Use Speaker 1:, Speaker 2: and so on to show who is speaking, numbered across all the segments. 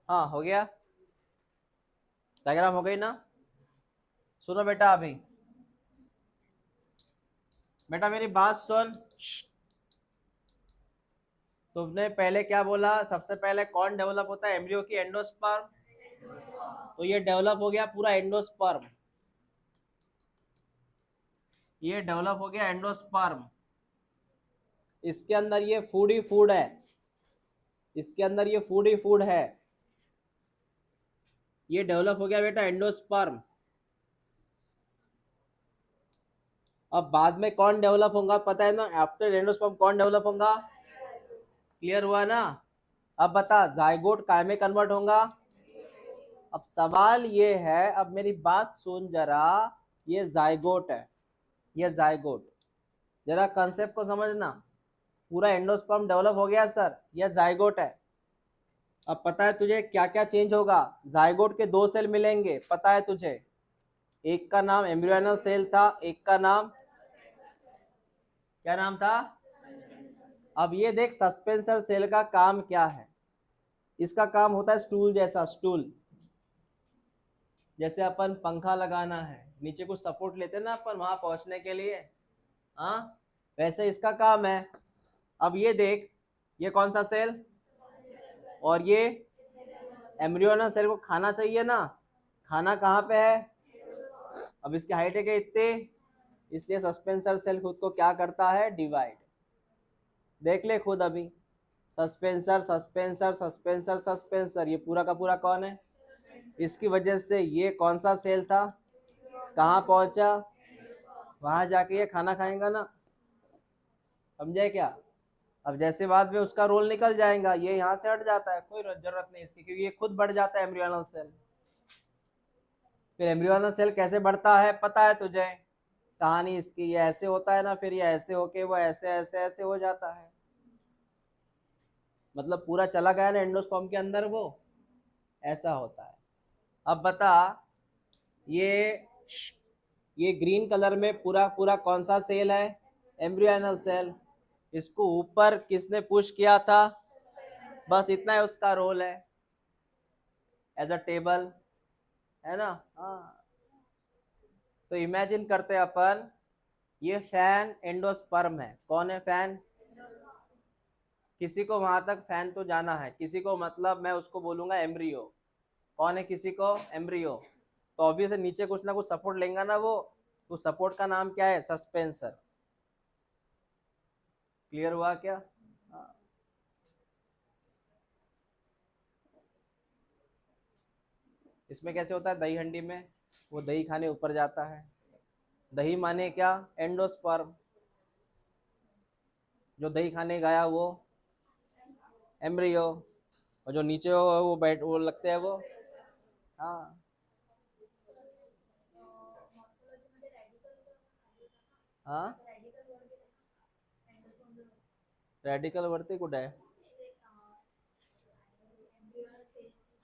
Speaker 1: हाँ हो गया, डायग्राम हो गई ना। सुनो बेटा, अभी बेटा मेरी बात सुन। तुमने पहले क्या बोला, सबसे पहले कौन डेवलप होता है, एम्ब्रियो की एंडोस्पर्म। तो ये डेवलप हो गया पूरा एंडोस्पर्म, ये डेवलप हो गया एंडोस्पर्म। इसके अंदर ये फूड ही फूड है, इसके अंदर ये फूड ही फूड है। ये डेवलप हो गया बेटा एंडोस्पर्म। अब बाद में कौन डेवलप होगा पता है ना, आफ्टर एंडोस्पर्म कौन डेवलप होगा। क्लियर हुआ ना। अब बता, जाइगोट काय में कन्वर्ट होगा। अब सवाल ये है, अब मेरी बात सुन जरा, ये जाइगोट है, ये जाइगोट, जरा कंसेप्ट को समझना। पूरा एंडोस्पर्म डेवलप हो गया सर, ये जाइगोट है। अब पता है तुझे क्या क्या चेंज होगा। जाइगोट के दो सेल मिलेंगे, पता है तुझे। एक का नाम एम्ब्रियोनल सेल था, एक का नाम क्या नाम था। अब ये देख, सस्पेंसर सेल का काम क्या है। इसका काम होता है स्टूल जैसा, स्टूल जैसे अपन पंखा लगाना है, नीचे कुछ सपोर्ट लेते हैं ना अपन वहां पहुंचने के लिए। हाँ, वैसे इसका काम है। अब ये देख, ये कौन सा सेल, और ये एम्ब्रियोनल सेल को खाना चाहिए ना, खाना कहाँ पे है। अब इसकी हाइट है क्या, इतने, इसलिए सस्पेंसर सेल खुद को क्या करता है, डिवाइड। देख ले खुद अभी, सस्पेंसर सस्पेंसर सस्पेंसर सस्पेंसर, ये पूरा का पूरा कौन है। इसकी वजह से ये कौन सा सेल था, कहाँ पहुंचा, वहां जाके ये खाना खाएगा ना। समझे क्या। अब जैसे बाद में उसका रोल निकल जाएगा, ये यहाँ से हट जाता है, कोई जरूरत नहीं इसकी, क्योंकि ये खुद बढ़ जाता है एम्ब्रियोनल सेल। फिर एम्ब्रियोनल सेल कैसे बढ़ता है पता है तुझे, कहानी इसकी, ये ऐसे होता है ना, फिर ये ऐसे होके वो ऐसे ऐसे ऐसे हो जाता है। मतलब पूरा चला गया ना एंडोस्पर्म के अंदर वो, ऐसा होता है। अब बता, ये ये ग्रीन कलर में पूरा पूरा कौन सा सेल है, एम्ब्रियोनल सेल। इसको ऊपर किसने पुश किया था, बस इतना है उसका रोल है, एज अ टेबल, है ना। हाँ, तो इमेजिन करते हैं अपन, ये फैन एंडोस्पर्म है, कौन है फैन। किसी को वहां तक फैन तो जाना है, किसी को मतलब मैं उसको बोलूंगा एम्ब्रियो। कौन है किसी को, एम्ब्रियो। तो ऑब्वियसली नीचे कुछ ना कुछ सपोर्ट लेंगे ना वो, तो सपोर्ट का नाम क्या है, सस्पेंसर। क्लियर हुआ क्या। हाँ। इसमें कैसे होता है, दही हंडी में वो दही खाने ऊपर जाता है, दही माने क्या, एंडोस्पर्म। जो दही खाने गया वो एम्ब्रियो, और जो नीचे वो बैठ वो लगते हैं वो। हाँ, हाँ रॅडिकल वरती कुठे आहे,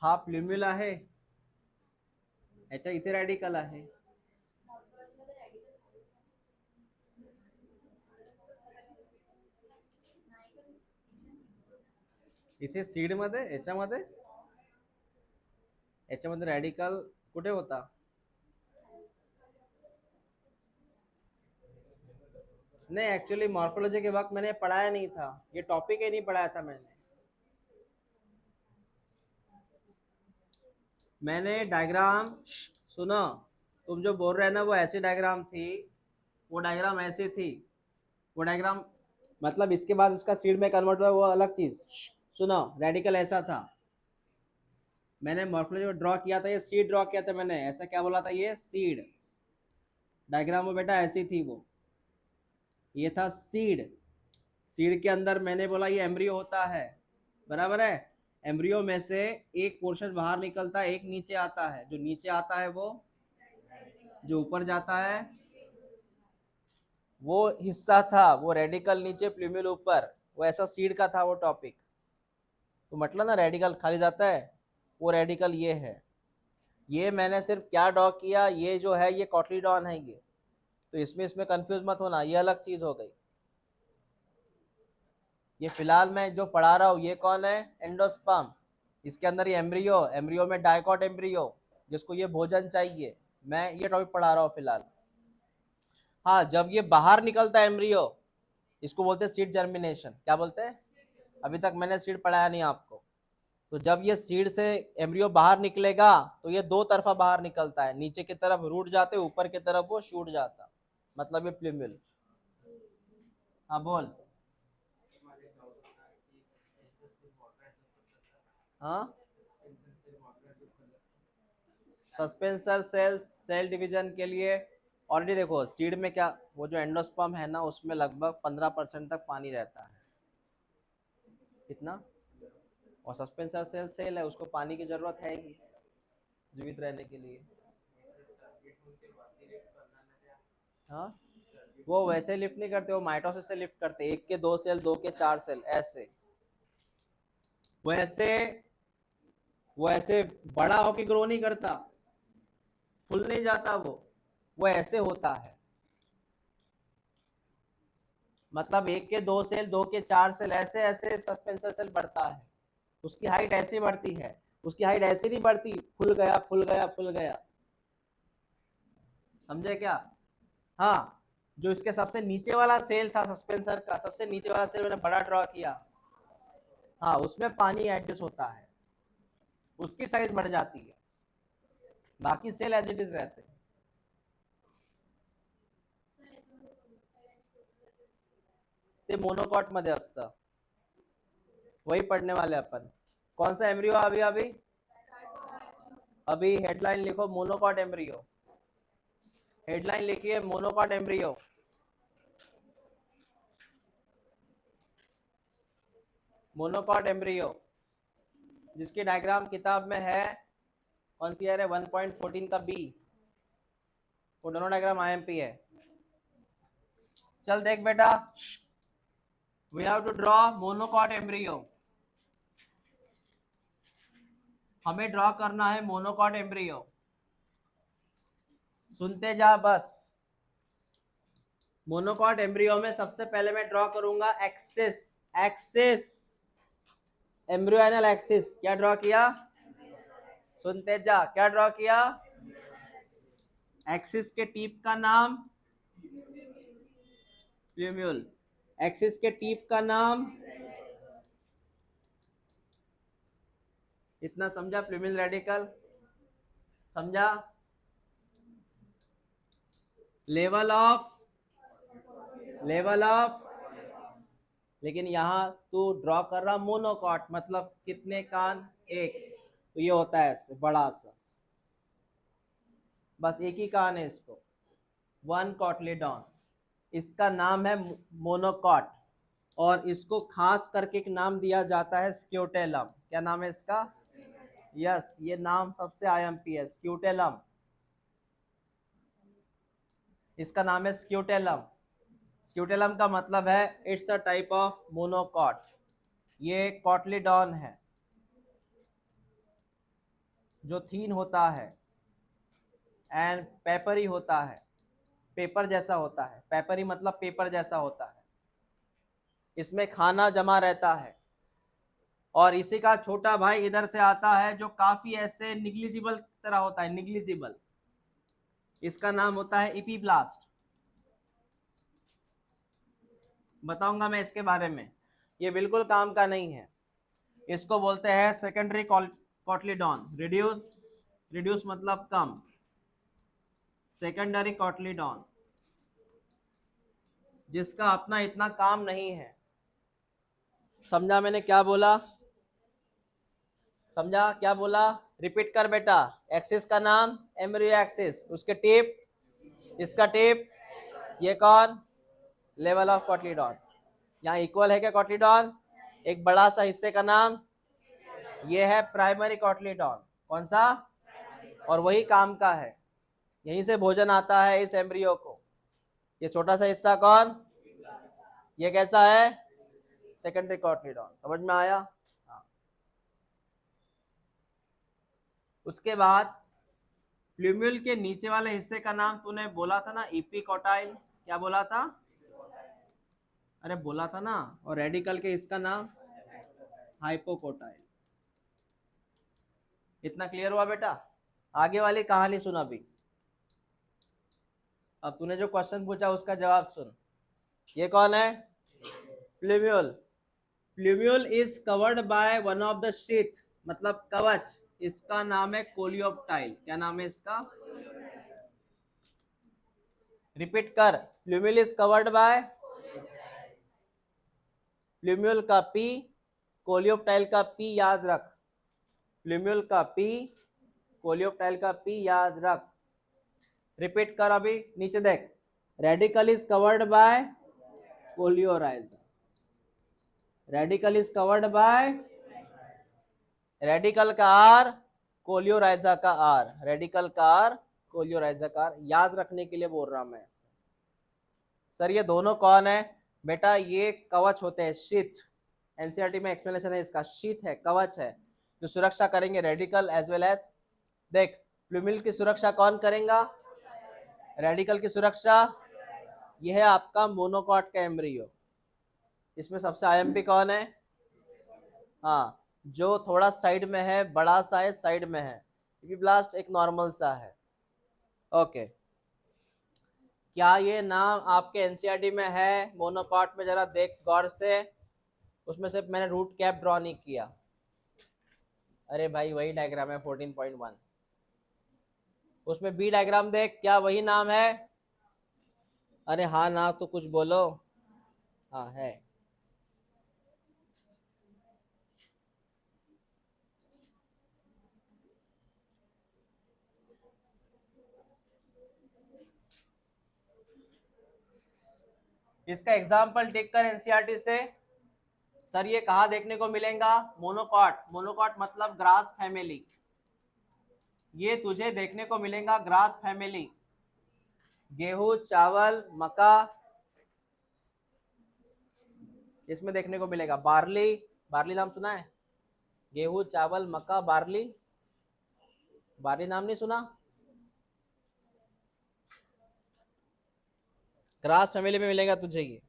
Speaker 1: हा प्ल्युम्युल आहे, याच्या इथे रॅडिकल आहे। इथे सीड मध्ये, याच्यामध्ये रॅडिकल कुठे होता। नहीं एक्चुअली मॉर्फोलॉजी के वक्त मैंने पढ़ाया नहीं था, ये टॉपिक ही नहीं पढ़ाया था मैंने डायग्राम सुनो, तुम जो बोल रहे हैं ना वो ऐसी डायग्राम थी, वो डायग्राम ऐसी थी, वो डायग्राम मतलब इसके बाद उसका सीड में कन्वर्ट हुआ वो अलग चीज। सुनो, रेडिकल ऐसा था, मैंने मॉर्फोलॉजी में ड्रॉ किया था, ये सीड ड्रॉ किया था मैंने, ऐसा क्या बोला था, ये सीड। डायग्राम में बेटा ऐसी थी वो, ये था सीड। सीड के अंदर मैंने बोला ये एम्ब्रियो होता है, बराबर है। एम्ब्रियो में से एक पोर्शन बाहर निकलता है, एक नीचे आता है, जो नीचे आता है वो, जो ऊपर जाता है वो हिस्सा था, वो रेडिकल नीचे प्ल्यूमिल ऊपर, वो ऐसा सीड का था वो टॉपिक। तो मतलब ना रेडिकल खाली जाता है, वो रेडिकल ये है। ये मैंने सिर्फ क्या ड्रॉ किया, ये जो है ये कॉटलीडॉन है ये, तो इसमें कंफ्यूज मत होना, ये अलग चीज हो गई। ये फिलहाल मैं जो पढ़ा रहा हूँ ये कौन है, एंडोस्पर्म। इसके अंदर ये एम्ब्रियो, एम्ब्रियो में डाइकॉट एम्ब्रियो, जिसको ये भोजन चाहिए। मैं ये टॉपिक पढ़ा रहा हूँ फिलहाल। हाँ, जब ये बाहर निकलता है एम्ब्रियो, इसको बोलते हैं सीड जर्मिनेशन। क्या बोलते हैं? अभी तक मैंने सीड पढ़ाया नहीं आपको। तो जब ये सीड से एम्ब्रियो बाहर निकलेगा तो ये दो तरफा बाहर निकलता है, नीचे की तरफ रूट जाते, ऊपर की तरफ वो शूट जाता, मतलब ये प्लूम्यूल। हाँ बोल। हाँ, सस्पेंसर सेल सेल डिवीजन के लिए ऑलरेडी देखो सीड में क्या, वो जो एंडोस्पर्म है ना, उसमें लगभग 15% तक पानी रहता है। कितना? और सस्पेंसर सेल सेल है, उसको पानी की जरूरत है ही जीवित रहने के लिए। हाँ, वो वैसे लिफ्ट नहीं करते, वो माइटोसिस से लिफ्ट करते, एक के दो सेल, दो के चार सेल, ऐसे। वैसे वो ऐसे बड़ा होके ग्रो नहीं करता, फुल नहीं जाता, वो ऐसे होता है। मतलब एक के दो सेल, दो के चार सेल, ऐसे ऐसे सस्पेंसर सेल बढ़ता है। उसकी हाइट ऐसे बढ़ती है, उसकी हाइट ऐसे नहीं बढ़ती फुल गया फुल गया फुल गया। समझे क्या? हाँ, जो इसके सबसे नीचे वाला सेल था सस्पेंसर का, सबसे नीचे वाला सेल मैंने बड़ा ड्रॉ किया, हाँ, उसमें पानी एडजस्ट होता है, उसकी साइज बढ़ जाती है, बाकी सेल एज इट इज रहते हैं। ते मोनोकॉट मध्ये असतं, वही पढ़ने वाले अपन। कौन सा एम्ब्रियो अभी अभी अभी हेडलाइन लिखो, मोनोकॉट एम्ब्रियो। हेडलाइन लिखिए, मोनोकॉट एम्ब्रियो। मोनोकॉट एम्ब्रियो, जिसकी डायग्राम किताब में है, कौन सी है? 1.14 का बी, वो दोनों डायग्राम आईएमपी है। चल देख बेटा, we have to draw monocot embryo. हमें ड्रॉ करना है मोनोकॉट एम्ब्रियो। सुनते जा बस। मोनोकॉट एम्ब्रियो में सबसे पहले मैं ड्रॉ करूंगा एक्सिस, एक्सिस, एम्ब्रियोनल एक्सिस। क्या ड्रॉ किया? सुनते जा, क्या ड्रॉ किया? एक्सिस के टिप का नाम प्लूम्यूल, एक्सिस के टिप का नाम, इतना समझा? प्लूम्यूल रेडिकल समझा? लेवल ऑफ, लेकिन यहाँ तू ड्रॉ कर रहा मोनोकॉट, मतलब कितने कान? एक, तो ये होता है ऐसे बड़ा सा, बस एक ही कान है इसको, वन कॉटलीडॉन। इसका नाम है मोनोकॉट, और इसको खास करके एक नाम दिया जाता है स्क्यूटेलम। क्या नाम है इसका? यस, ये नाम सबसे आईएमपी है, स्क्यूटेलम। इसका नाम है स्क्यूटेलम। स्क्यूटेलम का मतलब है it's a type of monocot. ये कॉटलीडॉन है जो थीन होता है एंड पेपरी होता है, पेपर जैसा होता है, पेपरी मतलब पेपर जैसा होता है। इसमें खाना जमा रहता है, और इसी का छोटा भाई इधर से आता है जो काफी ऐसे निग्लिजिबल तरह होता है, निग्लिजिबल। इसका नाम होता है इपीब्लास्ट। बताऊंगा मैं इसके बारे में, ये बिल्कुल काम का नहीं है। इसको बोलते हैं सेकेंडरी कॉटलीडॉन, रिड्यूस, रिड्यूस मतलब कम, सेकेंडरी कॉटलीडॉन, जिसका अपना इतना काम नहीं है। समझा मैंने क्या बोला? समझा क्या बोला? रिपीट कर बेटा। एक्सिस का नाम एम्ब्रियो एक्सिस, उसके टिप, इसका टिप, ये कौन? Level of cotyledon. यहाँ इक्वल है क्या कॉटलीडॉन? एक बड़ा सा हिस्से का नाम, ये है प्राइमरी कॉटलीडॉन। कौन सा? और वही काम का है, यहीं से भोजन आता है इस एम्ब्रियो को। ये छोटा सा हिस्सा कौन? ये कैसा है? Secondary cotyledon. समझ में आया? हाँ। उसके बाद प्लूम्यूल के नीचे वाले हिस्से का नाम तूने बोला था ना, इपीकोटाइल। क्या बोला था? अरे बोला था ना। और रेडिकल के इसका नाम हाइपोकोटाइल। इतना क्लियर हुआ बेटा? आगे वाली कहानी सुन अभी। अब तूने जो क्वेश्चन पूछा उसका जवाब सुन। ये कौन है? Plumule. Plumule is covered by one of the sheath, मतलब कवच। इसका नाम है कोलियोप्टाइल। क्या नाम है इसका? रिपीट कर। Plumule is covered by, plumule का पी, कोलियोप्टाइल का पी याद रख। प्लूम्यूल का पी, कोलियोप्टाइल का पी याद रख। रिपीट कर अभी, नीचे देख। Radical is covered by coleorhiza. Radical is covered by, radical का आर, कोलियोराइजा का आर। रेडिकल का आर, कोलियोराइजा का आर। याद रखने के लिए बोल रहा मैं ऐसे। सर ये दोनों कौन है? बेटा ये कवच होते हैं, शीथ। एनसीईआरटी में एक्सप्लेनेशन है इसका। शीथ है, कवच है, जो सुरक्षा करेंगे रेडिकल एज वेल एज। देख, प्लूम्यूल की सुरक्षा कौन करेगा? रेडिकल की सुरक्षा यह है आपका मोनोकॉट का एम्ब्रियो। इसमें सबसे आईएमपी कौन है? हाँ, जो थोड़ा साइड में है, बड़ा सा है, साइड में है। एपिब्लास्ट एक नॉर्मल सा है। ओके, क्या ये नाम आपके एनसीईआरटी में है? मोनोकॉट में जरा देख गौर से। उसमें से मैंने रूट कैप ड्रॉ नहीं किया। अरे भाई वही डायग्राम है 14.1। उसमें बी डायग्राम देख, क्या वही नाम है? अरे हाँ ना तो कुछ बोलो। हाँ है। इसका एग्जाम्पल टिक कर एनसीईआरटी से। सर ये कहाँ देखने को मिलेगा? मोनोकॉट। मोनोकॉट मतलब ग्रास फैमिली। ये तुझे देखने को मिलेगा ग्रास फैमिली। गेहूं, चावल, मक्का, इसमें देखने को मिलेगा। बार्ली, बार्ली नाम सुना है? गेहूं, चावल, मक्का, बार्ली। बार्ली नाम नहीं सुना? ग्रास फैमिली में मिलेगा तुझे ये।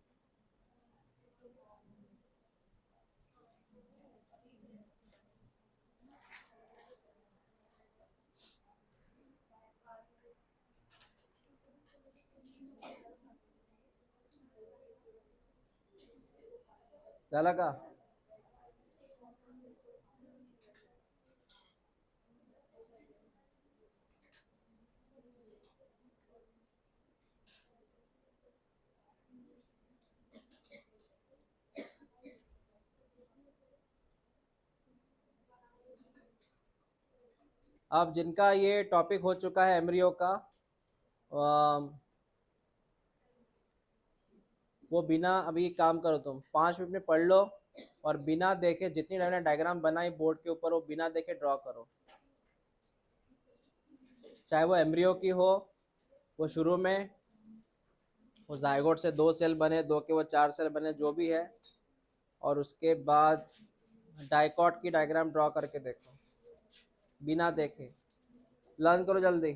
Speaker 1: डाला का? अब जिनका ये टॉपिक हो चुका है एम्ब्रियो का, वो बिना अभी काम करो, तुम 5 मिनट में पढ़ लो और बिना देखे जितनी मैंने डायग्राम बनाई बोर्ड के ऊपर वो बिना देखे ड्रॉ करो। चाहे वो एम्ब्रियो की हो, वो शुरू में वो जायगोट से 2 सेल बने, 2 के वो 4 सेल बने, जो भी है, और उसके बाद डाइकॉट की डायग्राम ड्रॉ करके देखो बिना देखे। लर्न करो जल्दी।